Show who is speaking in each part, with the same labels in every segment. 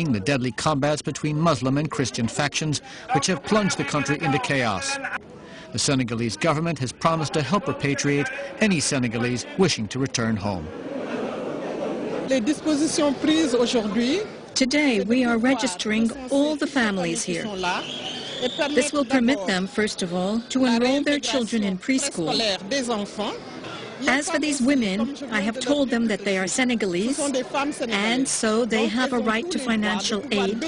Speaker 1: blaming the deadly combats between Muslim and Christian factions, which have plunged the country into chaos. The Senegalese government has promised to help repatriate any Senegalese wishing to return home.
Speaker 2: Today, we are registering all the families here. This will permit them, first of all, to enroll their children in preschool. As for these women, I have told them that they are Senegalese, and so they have a right to financial aid,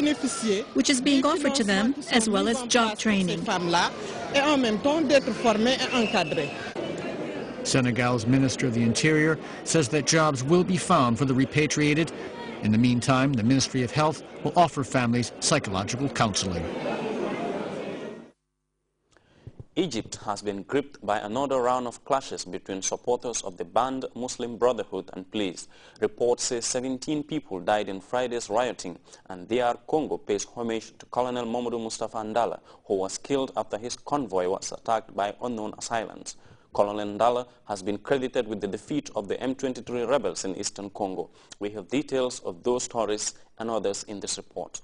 Speaker 2: which is being offered to them, as well as job training.
Speaker 1: Senegal's Minister of the Interior says that jobs will be found for the repatriated. In the meantime, the Ministry of Health will offer families psychological counseling.
Speaker 3: Egypt has been gripped by another round of clashes between supporters of the banned Muslim Brotherhood and police. Reports say 17 people died in Friday's rioting, and DR Congo pays homage to Colonel Mamadou Mustafa Ndala, who was killed after his convoy was attacked by unknown assailants. Colonel Ndala has been credited with the defeat of the M23 rebels in eastern Congo. We have details of those stories and others in this report.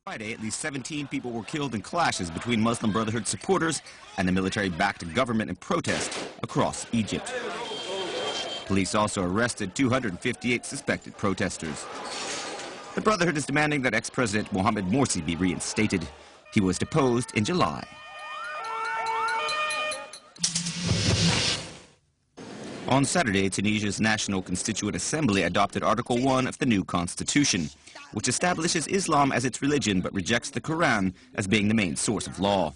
Speaker 4: Friday, at least 17 people were killed in clashes between Muslim Brotherhood supporters and the military-backed government in protest across Egypt. Police also arrested 258 suspected protesters. The Brotherhood is demanding that ex-President Mohamed Morsi be reinstated. He was deposed in July. On Saturday, Tunisia's National Constituent Assembly adopted Article 1 of the new constitution, which establishes Islam as its religion but rejects the Quran as being the main source of law.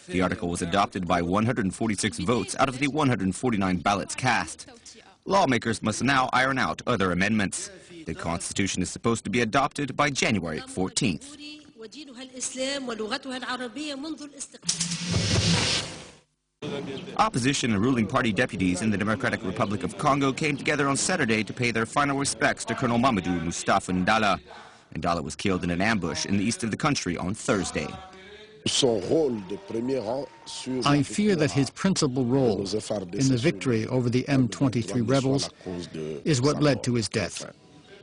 Speaker 4: The article was adopted by 146 votes out of the 149 ballots cast. Lawmakers must now iron out other amendments. The constitution is supposed to be adopted by January 14th. Opposition and ruling party deputies in the Democratic Republic of Congo came together on Saturday to pay their final respects to Colonel Mamadou Mustafa Ndala. Ndala was killed in an ambush in the east of the country on Thursday.
Speaker 1: I fear that his principal role in the victory over the M23 rebels is what led to his death.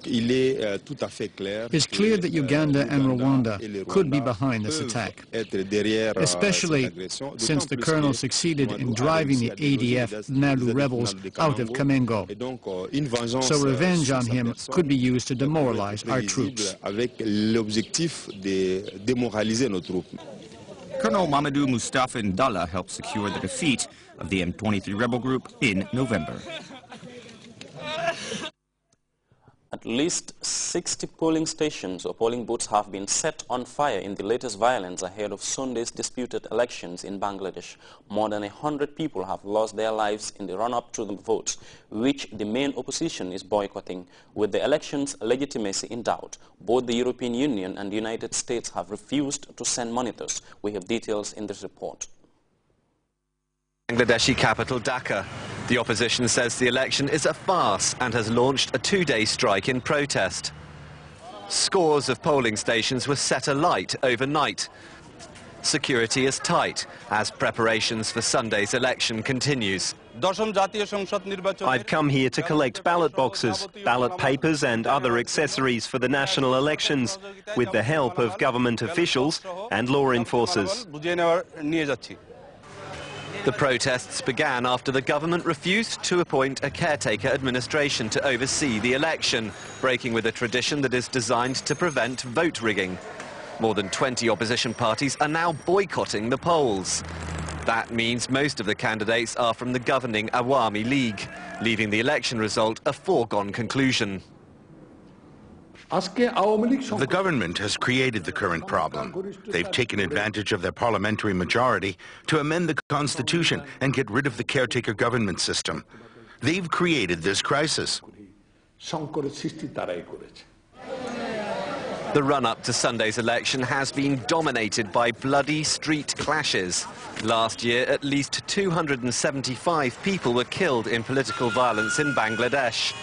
Speaker 1: It's clear that Uganda and Rwanda could be behind this attack, especially since the colonel succeeded in driving the ADF Nalu rebels out of Kamengo. So revenge on him could be used to demoralize our troops.
Speaker 4: Colonel Mamadou Mustafa Ndala helped secure the defeat of the M23 rebel group in November.
Speaker 3: At least 60 polling stations or polling booths have been set on fire in the latest violence ahead of Sunday's disputed elections in Bangladesh. More than 100 people have lost their lives in the run-up to the votes, which the main opposition is boycotting. With the elections' legitimacy in doubt, both the European Union and the United States have refused to send monitors. We have details in this report.
Speaker 5: Bangladeshi capital Dhaka. The opposition says the election is a farce and has launched a two-day strike in protest. Scores of polling stations were set alight overnight. Security is tight as preparations for Sunday's election continues.
Speaker 6: I've come here to collect ballot boxes, ballot papers and other accessories for the national elections with the help of government officials and law enforcers.
Speaker 5: The protests began after the government refused to appoint a caretaker administration to oversee the election, breaking with a tradition that is designed to prevent vote rigging. More than 20 opposition parties are now boycotting the polls. That means most of the candidates are from the governing Awami League, leaving the election result a foregone conclusion.
Speaker 7: The government has created the current problem. They've taken advantage of their parliamentary majority to amend the constitution and get rid of the caretaker government system. They've created this crisis.
Speaker 5: The run-up to Sunday's election has been dominated by bloody street clashes. Last year, at least 275 people were killed in political violence in Bangladesh.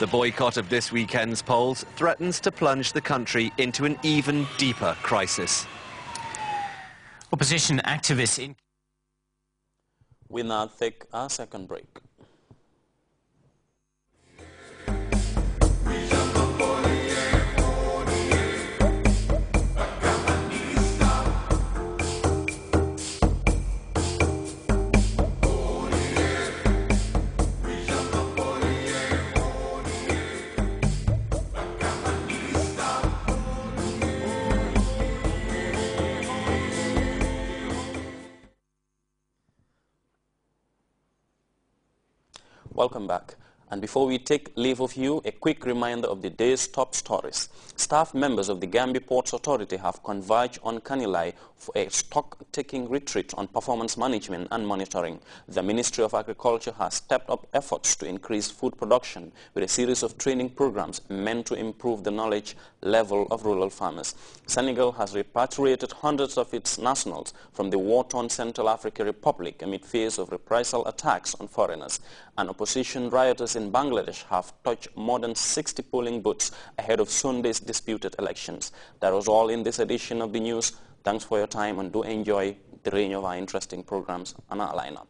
Speaker 5: The boycott of this weekend's polls threatens to plunge the country into an even deeper crisis.
Speaker 8: Opposition activists in...
Speaker 3: We now take our second break. Welcome back. And before we take leave of you, a quick reminder of the day's top stories. Staff members of the Gambia Ports Authority have converged on Kanilai for a stock-taking retreat on performance management and monitoring. The Ministry of Agriculture has stepped up efforts to increase food production with a series of training programs meant to improve the knowledge level of rural farmers. Senegal has repatriated hundreds of its nationals from the war-torn Central African Republic amid fears of reprisal attacks on foreigners. And opposition rioters in Bangladesh have touched more than 60 polling booths ahead of Sunday's disputed elections. That was all in this edition of the news. Thanks for your time and do enjoy the range of our interesting programs on our lineup.